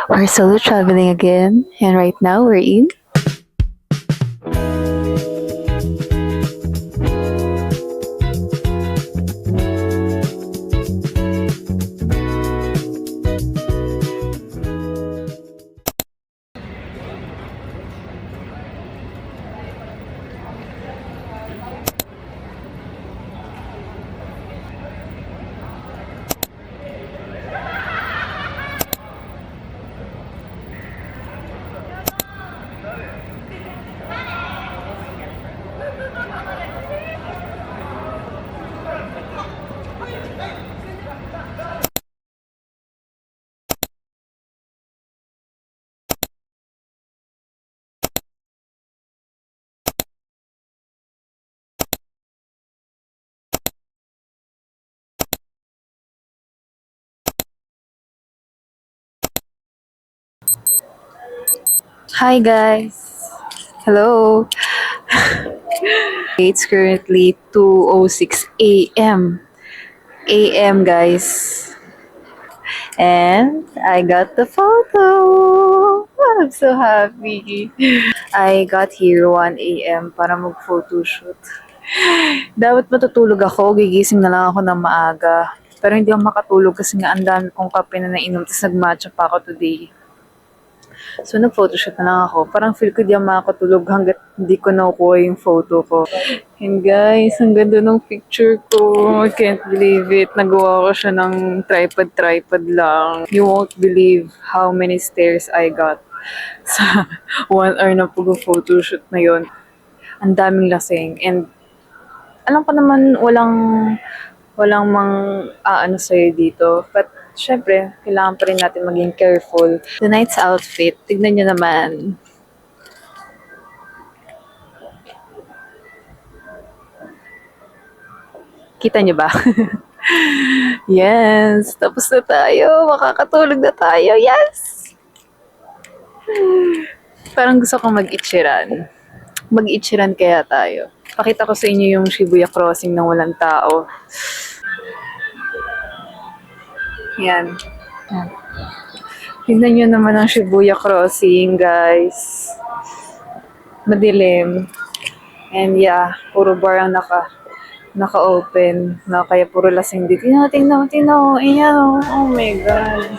We're solo traveling again, and right now we're in. Hi guys! Hello! It's currently 2:06 a.m. a.m. guys. And I got the photo! I'm so happy. I got here 1 a.m. para mag-photo shoot. Dapat matutulog ako, gigising na lang ako ng maaga. Pero hindi ako makatulog kasi nga ang dami kong kape na nainom tapos nag-matcha pa ako today. So, nag-photoshoot na lang ako. Parang feel ko di ako makakatulog hanggat hindi ko nakukuha yung photo ko. And guys, ang ganda ng picture ko. I can't believe it. Nagawa ko siya ng tripod lang. You won't believe how many stairs I got sa 1 hour na pag-photoshoot na yon. Ang daming lasing. And alam ko naman walang ano sa'yo dito. But, syempre, kailangan pa rin natin maging careful. Tonight's outfit, tignan nyo naman. Kita nyo ba? Yes! Tapos na tayo! Makakatulog na tayo! Yes! Parang gusto kong mag-ichiran. Mag-ichiran kaya tayo. Pakita ko sa inyo yung Shibuya Crossing ng walang tao. Yan. Yan. Tignan nyo naman ang Shibuya Crossing, guys. Madilim. And yeah, puro bar ang naka-open. Kaya puro lasing dito. Tingnan mo. Ayan, oh my God.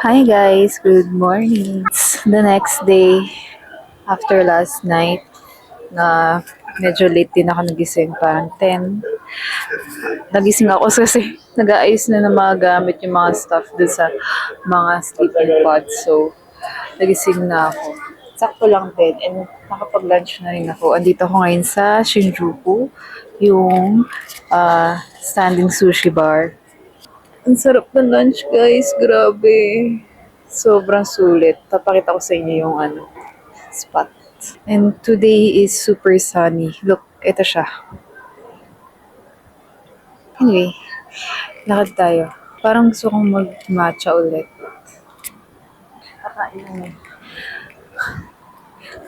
Hi guys, good morning. It's the next day after last night na medyo late din ako nagising, parang 10. Nagising ako kasi nag-aayos na ng mga gamit yung mga stuff dun sa mga sleeping pods. So, nagising na ako. Sakto lang din. And nakapag-lunch na rin ako. Andito ako ngayon sa Shinjuku, yung standing sushi bar. Ang sarap ng lunch, guys. Grabe. Sobrang sulit. Papakita ko sa inyo yung spot. And today is super sunny. Look, ito siya. Anyway, lakad tayo. Parang gusto kong mag-matcha ulit. Kakain na.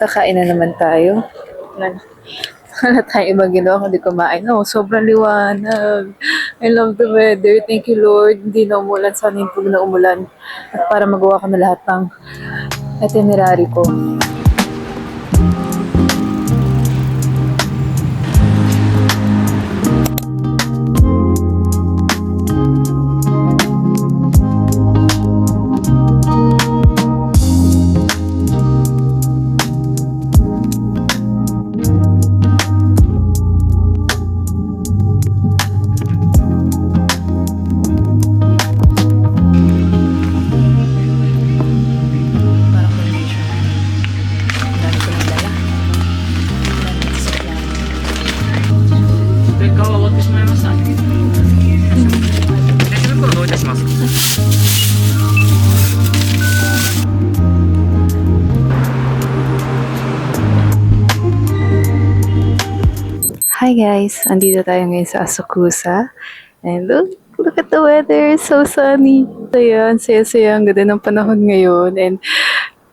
Kakain na naman tayo. Wala tayong ibang ginawa kundi kumain. Oh, sobrang liwanag. I love the weather. Thank you, Lord. Hindi na umulan. Sana yung na umulan. At para magawa ko na lahat ng itinerary ko. Parang condition. Ang dami ko nang dala. Ang dami ko sa plano. 結果は終わってしまいました。レジ袋どういたしますか。 Hi guys! Andito tayo ngayon sa Asakusa. And look at the weather. It's so sunny. Ayan, saya-saya. Ang ganda ng panahon ngayon. And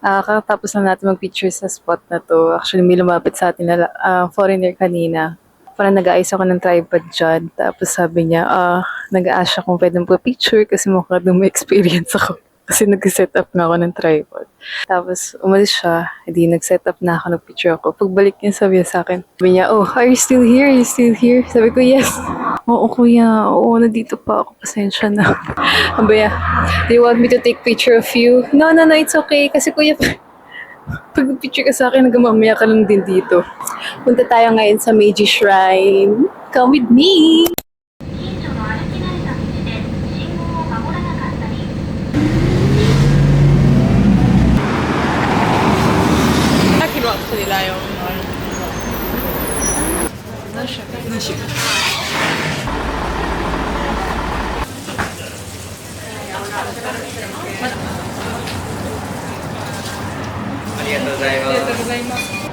kakatapos lang natin mag-picture sa spot na to. Actually, may lumapit sa atin na foreigner kanina. Parang nag-aayos ako ng tripod dyan. Tapos sabi niya, nag-a-ask siya kung pwede mag-picture kasi mukha doon may experience ako. Kasi nag-set up nga ako ng tripod. Tapos umalis siya, hindi nag-set up na ako, nag-picture ako. Pagbalik niya, sabi niya sa akin, sabi niya, oh, are you still here? Are you still here? Sabi ko, yes. Oo, kuya. Oo, nandito pa ako. Pasensya na. Sabi niya, do you want me to take picture of you? No, it's okay. Kasi kuya, pag picture ka sa akin, nagamamaya ka lang din dito. Punta tayo ngayon sa Meiji Shrine. Come with me! ありがとうございます。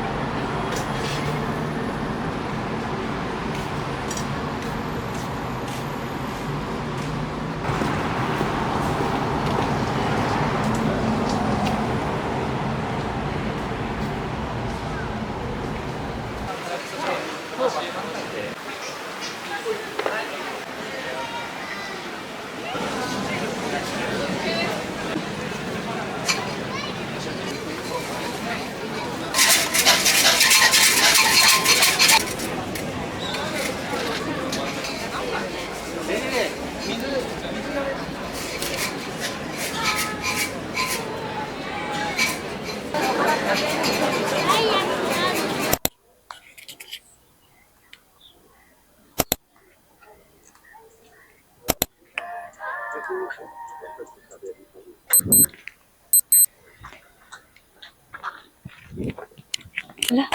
Wala.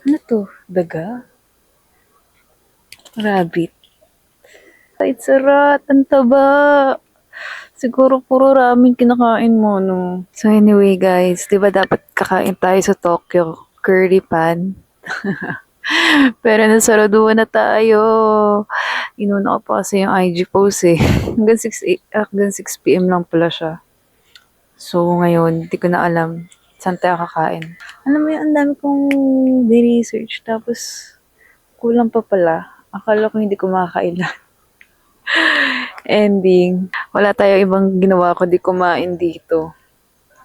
Ano to? Daga? Rabbit? Ay, sarat. Ang taba. Siguro puro ramen kinakain mo, no? So anyway, guys. Di ba dapat kakain tayo sa Tokyo? Curry pan? Pero nasaraduan na tayo. Inuna ko pa kasi yung IG post eh. Hanggang 6 p.m. lang pala siya. So ngayon, hindi ko na alam saan tayo kakain. Alam mo yun, ang dami kong di-research. Tapos, kulang pa pala. Akala ko hindi ko makakailan. Ending. Wala tayo ibang ginawa kundi kumain dito.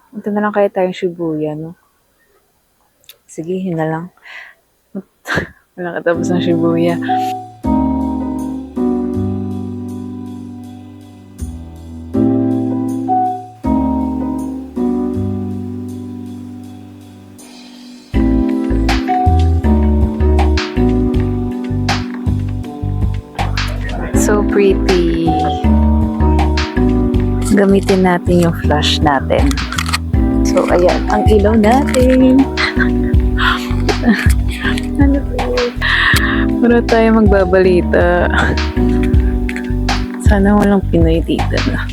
Ito na lang kaya tayong Shibuya, no? Sige, yun na lang. Wala katapos ng Shibuya. So pretty. Gamitin natin yung flash natin. So, ayan. Ang ilaw natin. Ano to? Para tayo magbabalita. Sana walang Pinoy dito na.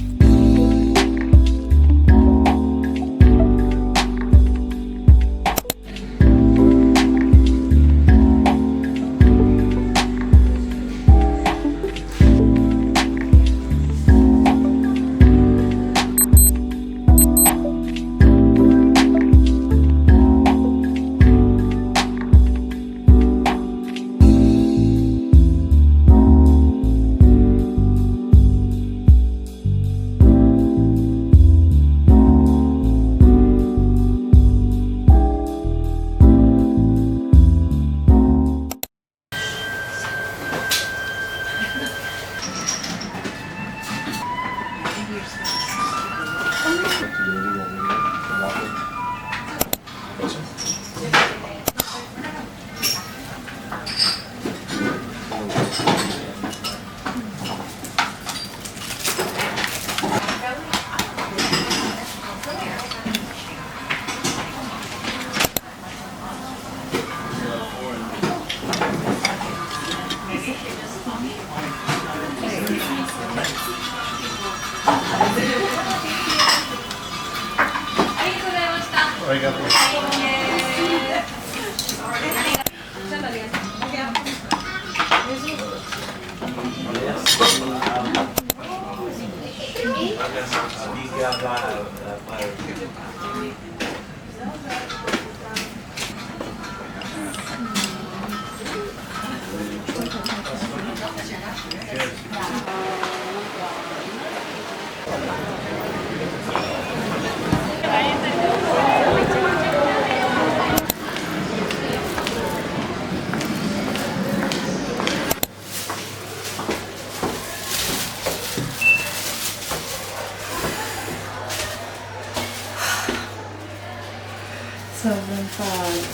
Sobrang pagod.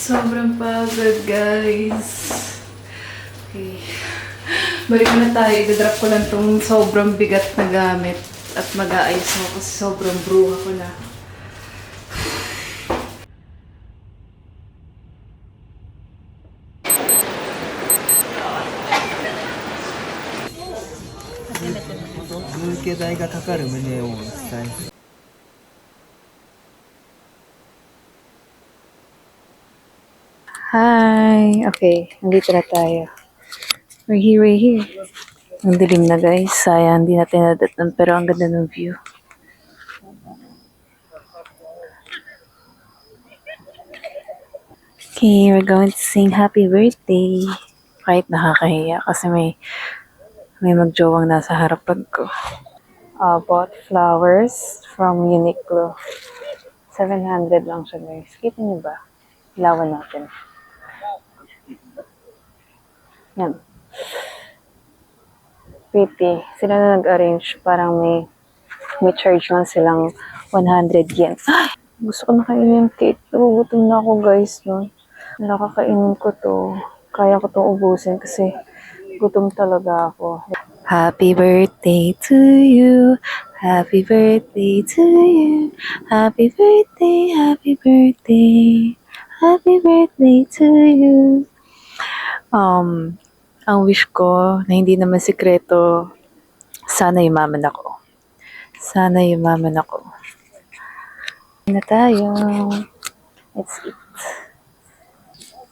Sobrang pagod, guys. Okay. Balik na tayo. I-drop ko lang tong sobrang bigat na gamit. At mag-aayos ako kasi sobrang bruha ko na. Hi! Okay, nandito na tayo. We're here. Ang dilim na, guys. Sayang, hindi natin nadatnan pero ang ganda ng view. Okay, we're going to sing happy birthday. Kahit nakakahiya kasi may magjowang nasa harapan ko. Bought flowers from Uniqlo. 700 lang siya, guys. Kita niyo ba? Ilawan natin. Yan. Pretty. Sila na nag-arrange. Parang may charge lang silang 100 yen. Gusto ko na kainin yung cake. Nagugutom na ako, guys, no? Nakakainin ko to. Kaya ko to ubusin kasi gutom talaga ako. Happy birthday to you. Happy birthday to you. Happy birthday, happy birthday. Happy birthday to you. Ang wish ko na hindi naman sikreto, sana yumaman ako. Sana yumaman ako. Na tayo. Let's eat.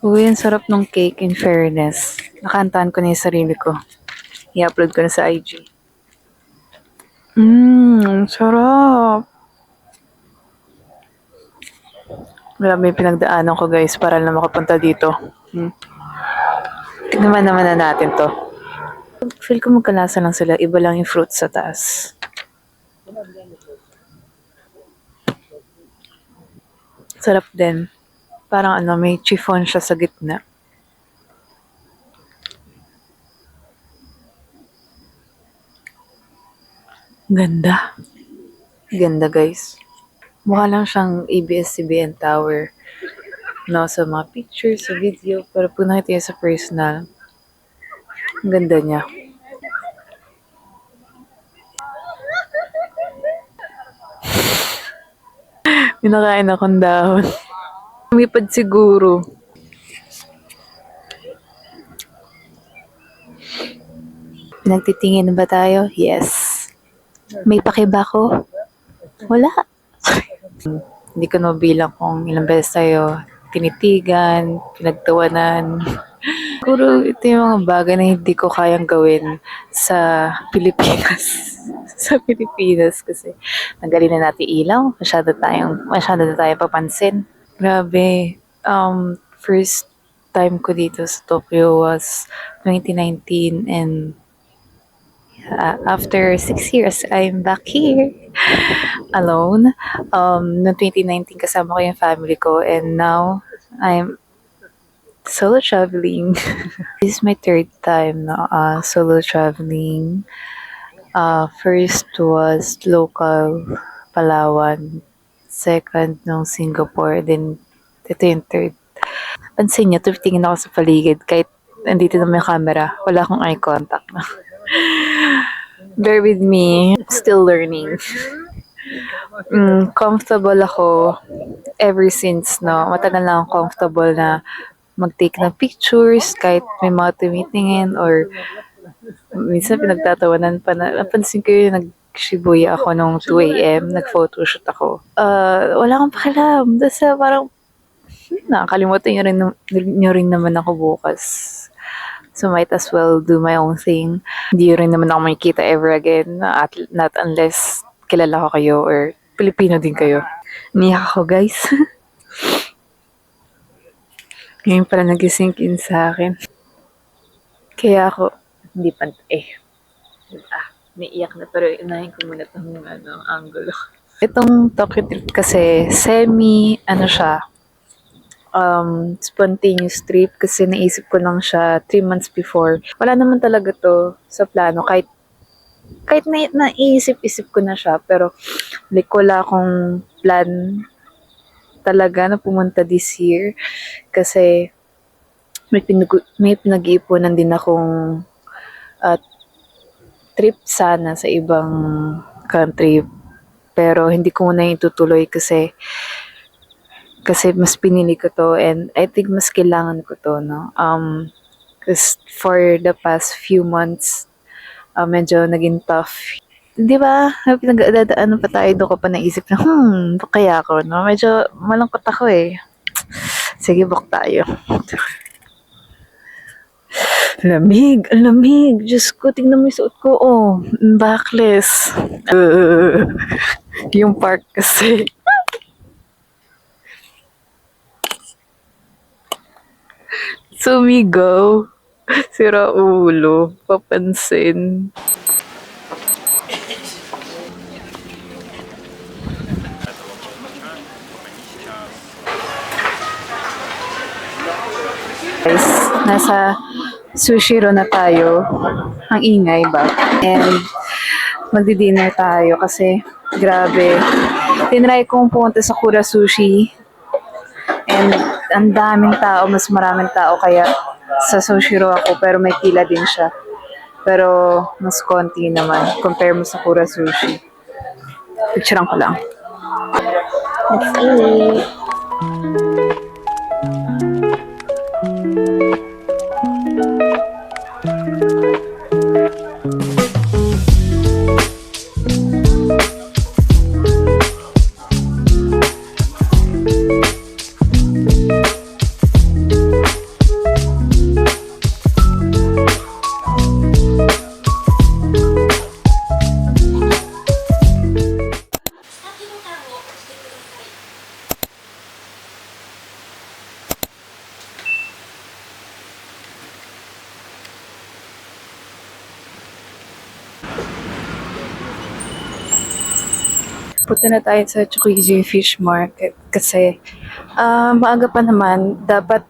Uy, ang sarap ng cake, in fairness. Nakantaan ko na yung sarili ko. I-upload ko na sa IG. Ang sarap. Wala, may pinagdaanan ko, guys, para lang makapunta dito. Tignan naman na natin to. Feel ko magkalasa lang sila. Iba lang yung fruit sa taas. Sarap din. Parang may chiffon siya sa gitna. Ganda. Ganda, guys. Mukha lang siyang ABS-CBN Tower. No, sa mga pictures, sa video. Pero pag nakita niya sa personal, ang ganda niya. Pinakain akong dahon. Lumipad siguro. Nagtitingin ba tayo? Yes. May pakiba ko? Wala. Hindi ko nabilang kung ilang beses tayo tinitigan, pinagtawanan. Siguro ito yung mga bagay na hindi ko kayang gawin sa Pilipinas. Sa Pilipinas kasi nagaling na natin ilaw. Masyado na tayo papansin. Grabe. First time ko dito sa Tokyo was 2019 and after 6 years, I'm back here alone. Noong 2019 kasama ko yung family ko and now I'm solo traveling. This is my third time solo traveling. First was local Palawan. Second nung Singapore. Then ito yung third. Pansin nyo, tumitingin ako sa paligid kahit nandito na may camera. Wala akong eye contact. Bear with me. Still learning. Comfortable ako ever since, no? Matagal na akong comfortable na mag-take ng pictures kahit may mga tumitingin or minsan pinagtatawanan pa na. Napansin ko yung nag-Shibuya ako nung 2 a.m. Nag-photoshoot ako. Wala akong pakialam. Basta parang nakakalimutan nyo rin naman ako bukas. So might as well do my own thing. Hindi rin naman ako makikita ever again. Not unless kilala ko kayo or Pilipino din kayo. Niyak ako guys. Ngayon pala nag-sink in sa akin. Kaya ako, hindi pantay. Naiiyak na pero inahin ko muna itong angulo. Itong Tokyo trip kasi siya, spontaneous trip kasi naisip ko lang siya 3 months before. Wala naman talaga to sa plano kahit naisip-isip ko na siya pero like wala akong plan talaga na pumunta this year kasi may pinag-iipunan din akong trip sana sa ibang country pero hindi ko muna itutuloy kasi mas pinili ko to and I think mas kailangan ko to, no? Because for the past few months, medyo naging tough. Di ba? Pinagdadaanan pa tayo, doon ko pa naisip na, kaya ako, no? Medyo malungkot ako eh. Sige, book tayo. Lamig, ang lamig. Diyos ko, tingnan mo yung suot ko, oh. Backless. Yung park kasi. Sumigaw. Sira ulo. Papansin. Guys, nasa Sushiro na tayo. Ang ingay ba? And magdi-dinner tayo kasi grabe. Tinry kong pumunta sa Kura Sushi. And ang daming tao, mas maraming tao kaya sa Sushiro ako pero may pila din siya. Pero mas konti naman compare mo sa Kura Sushi. Picturean ko lang. Let's eat. Punta na tayo sa Tsukiji Fish Market kasi maaga pa naman, dapat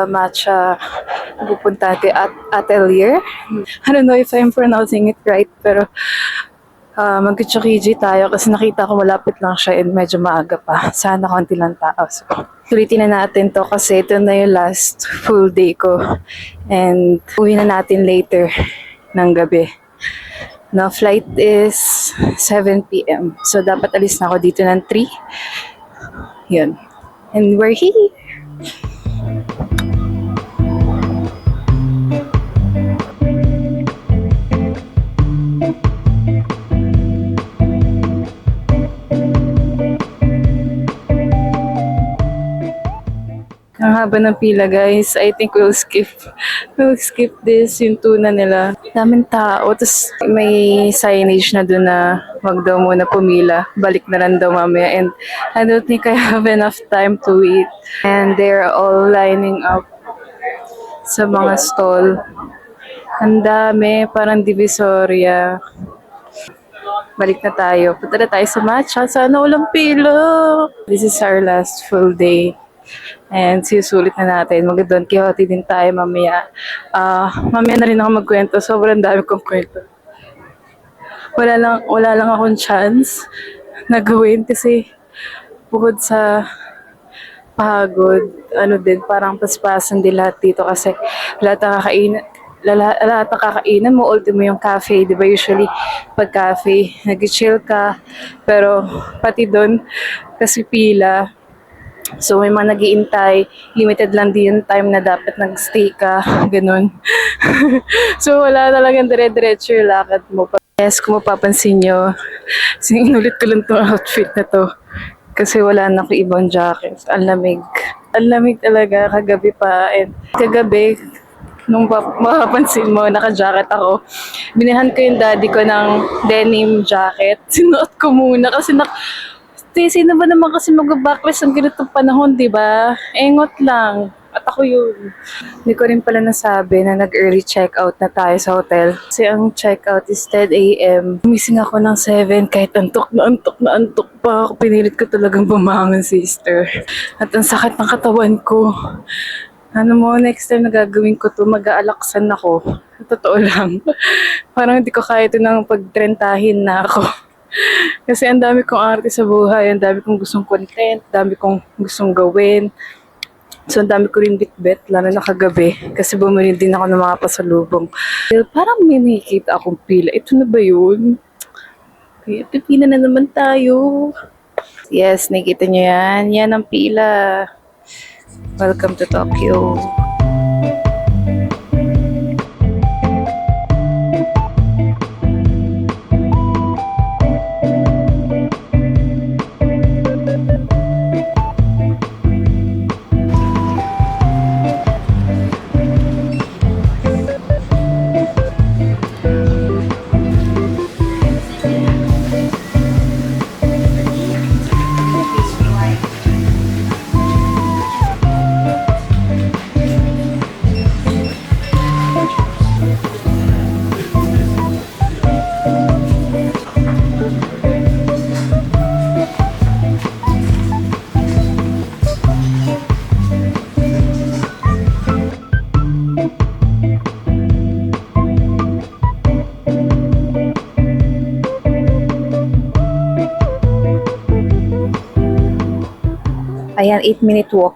matcha pupunta natin at atelier. I don't know if I'm pronouncing it right, pero mag-Tsukiji tayo kasi nakita ko malapit lang siya and medyo maaga pa. Sana konti lang tao. So, tulitin na natin to kasi ito na yung last full day ko. And uwi na natin later ng gabi. Na flight is 7 p.m. So, dapat alis na ako dito ng 3. Yun. And we're here. Ang haba ng pila, guys. I think we'll skip this, yung tuna nila. Daming tao. Tapos may signage na doon na wag daw muna pumila. Balik na lang daw mamaya. And I don't think I have enough time to eat. And they're all lining up sa mga stall. Ang dami. Parang Divisoria. Balik na tayo. Punta na tayo sa matcha. Sana walang pila. This is our last full day. And susulit na natin. Mag-Don Quixote din tayo mamaya. Mamaya na rin ako magkwento. Sobrang dami kong kwento. Wala lang akong chance na gawin kasi bukod sa pagod, parang paspasan din lahat dito kasi lahat ng kakainan mo, ultimo yung cafe, di ba usually pag cafe, nag-chill ka, pero pati doon kasi pila, So, may mga nag-iintay, limited lang din yung time na dapat nag-stay ka, ganun. So, wala talagang dire-diretso yung lakad mo. Yes, kung mapapansin nyo, sinulit ko lang tong outfit na to. Kasi wala na ako ibang jacket. Ang lamig. Ang lamig talaga, kagabi pa. And kagabi, nung mapapansin mo, naka-jacket ako. Binihan ko yung daddy ko ng denim jacket. Sinuot ko muna kasi sino ba naman kasi mag-backless ng ganitong panahon, di ba? Engot lang. At ako yun. Hindi ko rin pala nasabi na nag-early check-out na tayo sa hotel. Kasi ang check-out is 10 a.m. Gumising ako ng 7 kahit antok na antok pa ako. Pinilit ko talagang bumangon, sister. At ang sakit ng katawan ko. Ano mo, next time na gagawin ko to, mag-aalaksan ako. Totoo lang. Parang hindi ko kaya ito nang pagtrentahin na ako. Kasi ang dami kong arte sa buhay, ang dami kong gustong content, ang dami kong gustong gawin. So, ang dami ko rin bitbit, lalo na kagabi. Kasi bumili din ako ng mga pasalubong. Parang may nakikita akong pila. Ito na ba yun? Kaya pipila na naman tayo. Yes, nakikita nyo yan. Yan ang pila. Welcome to Tokyo. Ayan, 8-minute walk.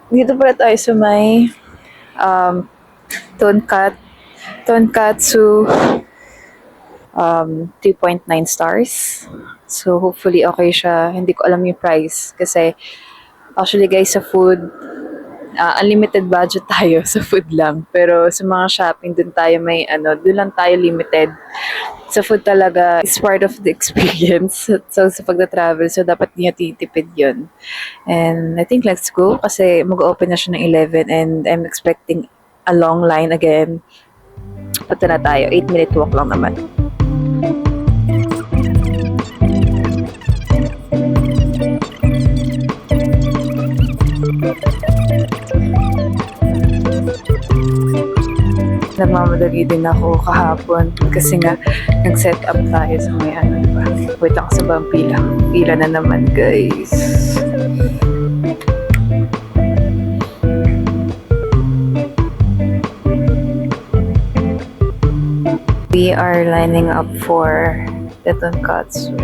Dito pala tayo sa may Tonkatsu 3.9 stars. So, hopefully okay siya. Hindi ko alam yung price. Kasi, actually guys, sa food, unlimited budget tayo sa food lang. Pero sa mga shopping, dun lang tayo limited. Sa food talaga, it's part of the experience. So, sa pagda-travel, so dapat niya titipid yun. And I think let's go kasi mag-open na siya ng 11 and I'm expecting a long line again. Punta na tayo. 8-minute walk lang naman. Nagmamadali din ako kahapon kasi nga nag-set up tayo sa may diba? Wait ako sa bang pila. Pila na naman, guys. We are lining up for the tonkatsu.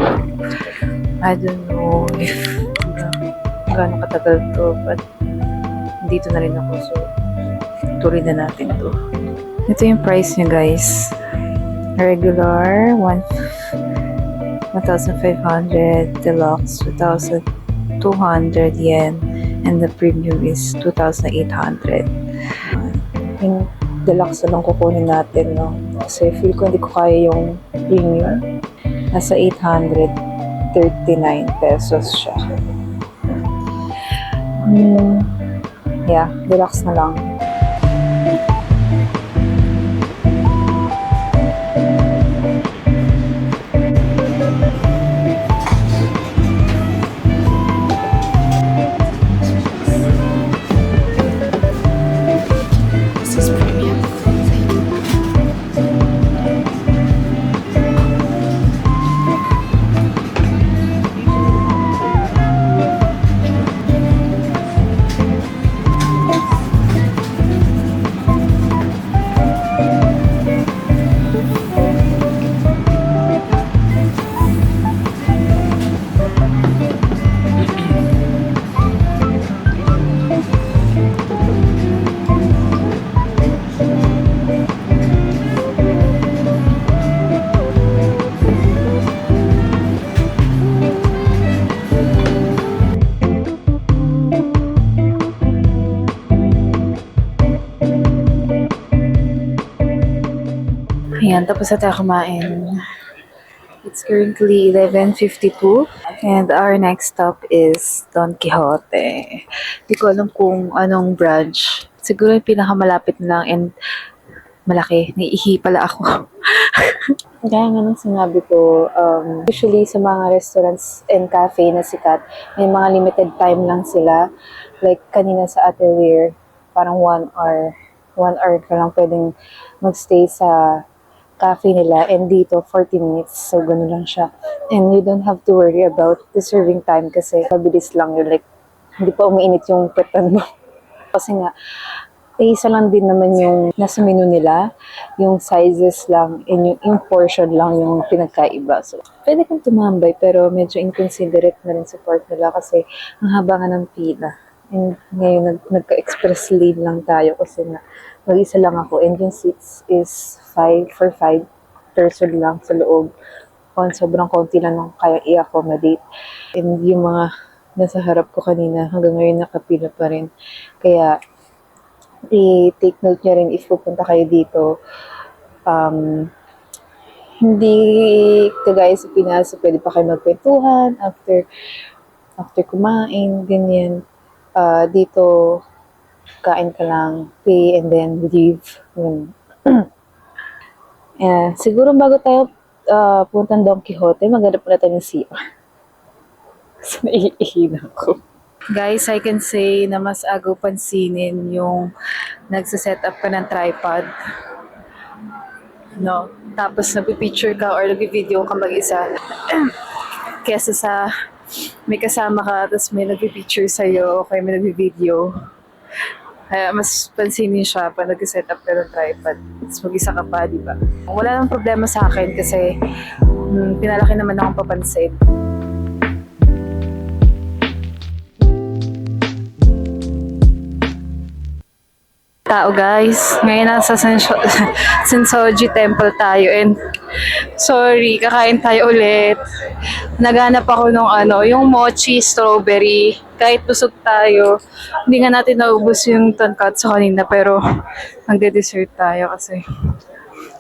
I don't know if gaano katagal to, but dito na rin ako, so tuloy na natin to. Ito yung price niya, guys. Regular, 1,500. Deluxe, 2,200 yen. And the premium is 2,800. Yung deluxe na lang kukunin natin, no? Kasi feel ko hindi ko kaya yung premium. Nasa 839 pesos siya. Yeah, deluxe na lang. Ayan, tapos na tayo kumain. It's currently 11:52 and our next stop is Don Quixote. Hindi ko alam kung anong branch. Siguro yung pinakamalapit na lang and malaki. Naiihi pala ako. Kaya nga nung sinabi ko, usually sa mga restaurants and cafe na sikat, may mga limited time lang sila. Like kanina sa Atelier, parang 1 hour. 1 hour ka lang pwedeng magstay sa cafe nila, and dito 40 minutes, so gano'n lang siya. And you don't have to worry about the serving time kasi mabilis lang yun, like hindi pa umiinit yung petan mo. Kasi nga isa lang din naman yung nasa menu nila, yung sizes lang and yung portion lang yung pinagkaiba. So pwede kang tumambay pero medyo inconsiderate na rin support nila kasi ang haba nga ng pila. And ngayon nagka-express lane lang tayo kasi nga mag-isa lang ako and yung seats is 5 for 5 person lang sa loob. Sobrang konti lang nung kaya i-accommodate. And yung mga nasa harap ko kanina hanggang ngayon nakapila pa rin. Kaya i-take note nyo rin if pupunta kayo dito. Hindi kagaya sa Pinas, pwede pa kayo magkwentuhan after kumain, ganyan. Dito, kain ka lang, pay, and then leave. Siguro bago tayo puntang Don Quixote, maghanap muna tayo ng CR. So, naiihi na ako. Guys, I can say na mas agaw pansinin yung nagsaset up ka ng tripod. No? Tapos nagpipicture ka or nagpi-video ka mag-isa. Kesa sa may kasama ka, tapos may nagpipicture sa'yo, o kaya may nagpi-video. Kaya mas pansinin siya pag nag-set up ka ng tripod. Tapos mag-isa ka pa, di ba? Wala nang problema sa akin kasi pinalaki naman akong papansin. Tao guys, ngayon nasa Sensoji Temple tayo and sorry, kakain tayo ulit. Naghanap ako nung yung mochi strawberry. Kahit busog tayo, hindi nga natin naubos yung tonkatsu kanina pero magde-dessert tayo kasi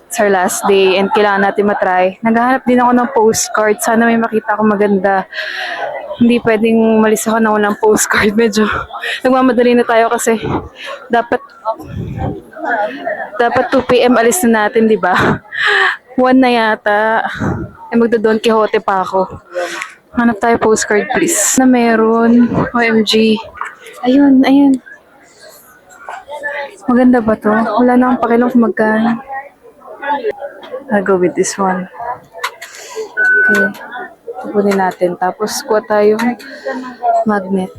it's our last day and kailangan natin matry. Naghahanap din ako ng postcard. Sana may makita ako maganda. Hindi pwedeng malis ako na walang postcard. Medyo nagmamadali na tayo kasi dapat 2 p.m. alis na natin, di ba? 1 na yata. Magdo-Don Quixote pa ako. Hanap tayo postcard, please. Na meron. OMG. Ayun. Maganda ba to? Wala na akong pakialam kung magkano. I'll go with this one. Okay. Tupunin natin. Tapos, kuha tayo magnet.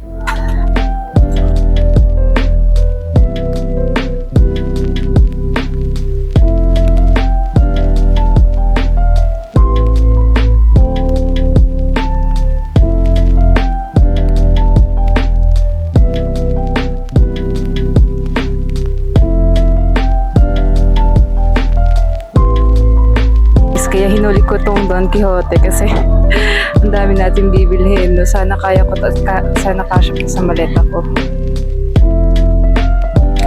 Kaya hinuli ko tong Don Quixote kasi ang dami natin bibilhin. No? Sana kaya ko sana kasya ko sa maleta ko.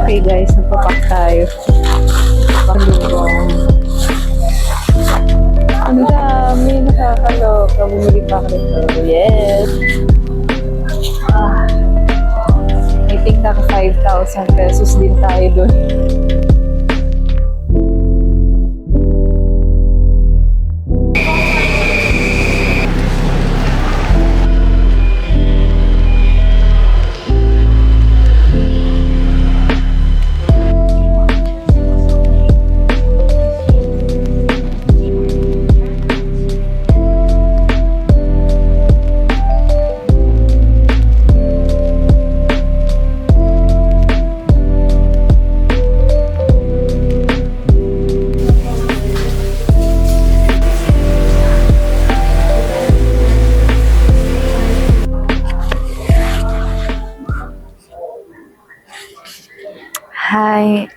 Okay guys, napapak tayo. Ang dami, nakakaloka. Bumili pa ako nito. Yes! I think naka 5,000 pesos din tayo doon. Hi.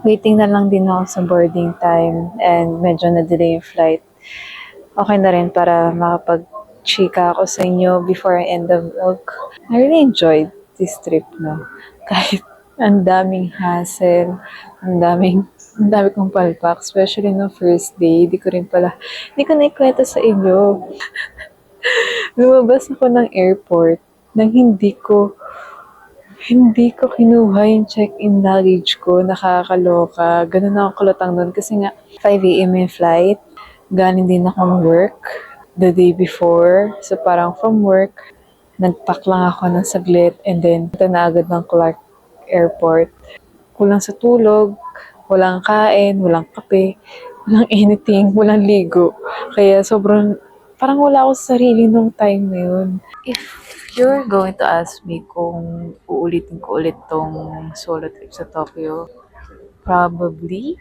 Waiting na lang din ako sa boarding time and medyo na-delay yung flight. Okay na rin para makapag-chika ako sa inyo before I end the vlog. I really enjoyed this trip, no? Kahit Ang daming hassle, ang dami kong palpak, especially no first day. Di ko na ikwento sa inyo. Lumabas ako ng airport nang hindi ko kinuha yung check-in luggage ko. Nakakaloka. Ganun ako kulotang nun kasi nga 5 a.m. yung flight. Galing din akong work the day before. So parang from work, nagpack lang ako ng saglit and then punta na agad ng Clark Airport. Kulang sa tulog, walang kain, walang kape, walang anything, walang ligo. Kaya sobrang, parang wala ako sa sarili nung time na yun. If you're going to ask me kung uulitin ko ulit tong solo trip sa Tokyo, probably.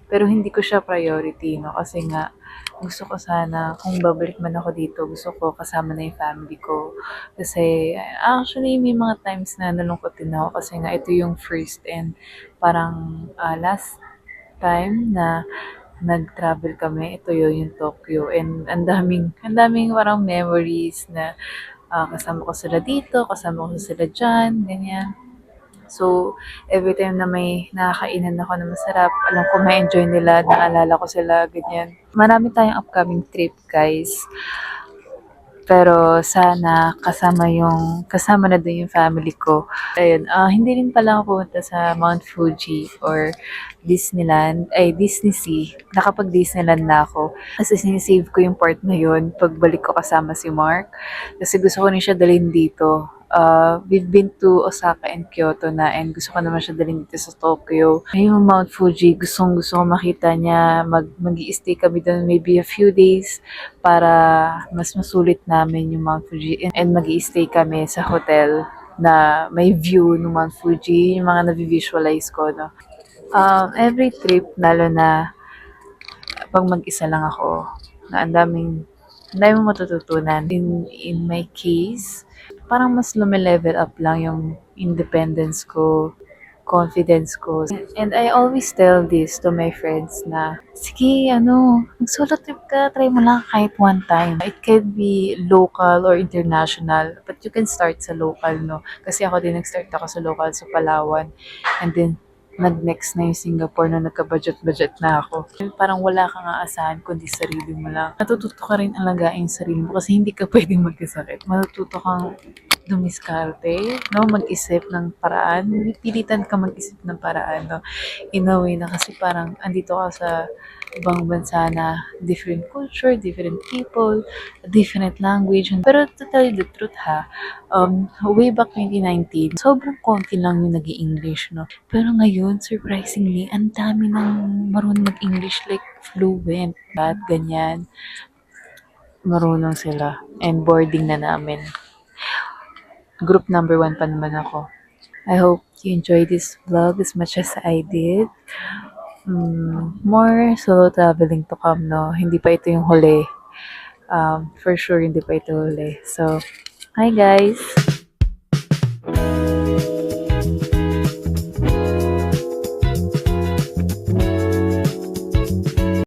Pero hindi ko siya priority, no? Kasi nga, gusto ko sana, kung babalik man ako dito, gusto ko kasama na yung family ko. Kasi, actually, may mga times na nalungkot din ako kasi nga ito yung first and parang last time na nag-travel kami. Ito yun, yung Tokyo. And ang daming parang memories na kasama ko sila dito, kasama ko sila dyan, ganyan. So, every time na may nakakainan ako na masarap, alam ko ma-enjoy nila, naalala ko sila, ganyan. Marami tayong upcoming trip, guys. Pero sana kasama na din yung family ko. Ayun, hindi rin pala ako pumunta sa Mount Fuji or Disneyland, ay Disney Sea. Nakapag Disneyland na ako. Kasi sinisave ko yung part na yun pagbalik ko kasama si Mark. Kasi gusto ko rin siya dalhin dito. We've been to Osaka and Kyoto na and gusto ko naman siya dalhin dito sa Tokyo. Yung Mount Fuji, gusto ko makita niya. Mag-i-stay kami doon maybe a few days para mas masulit namin yung Mount Fuji and mag-i-stay kami sa hotel na may view ng Mount Fuji, yung mga na-visualize ko, no? Every trip, lalo na pag mag-isa lang ako, na ang daming matututunan. In my case, parang mas lume-level up lang yung independence ko, confidence ko. And I always tell this to my friends na, sige, mag-solo trip ka, try mo lang kahit one time. It can be local or international, but you can start sa local, no? Kasi ako din, nag-start ako sa local sa Palawan. And then, nag-next na yung Singapore na nagka-budget-budget na ako. Parang wala kang aasahan kundi sarili mo lang. Natututo ka rin alagain yung sarili mo kasi hindi ka pwedeng magkasakit. Matututo kang dumiskarte, no? Mag-isip ng paraan. Pilitan ka mag-isip ng paraan, no? In a way na kasi parang andito ka sa ibang bansa na different culture, different people, different language. Pero to tell you the truth ha, way back 2019, sobrang konti lang yung nag english, no? Pero ngayon, surprisingly, ang dami ng marunong mag-English, like fluent, at ganyan. Marunong sila. And boarding na namin. Group number 1 pa naman ako. I hope you enjoyed this vlog as much as I did. More solo traveling to come, no? Hindi pa ito yung huli. For sure, hindi pa ito huli. So, hi guys!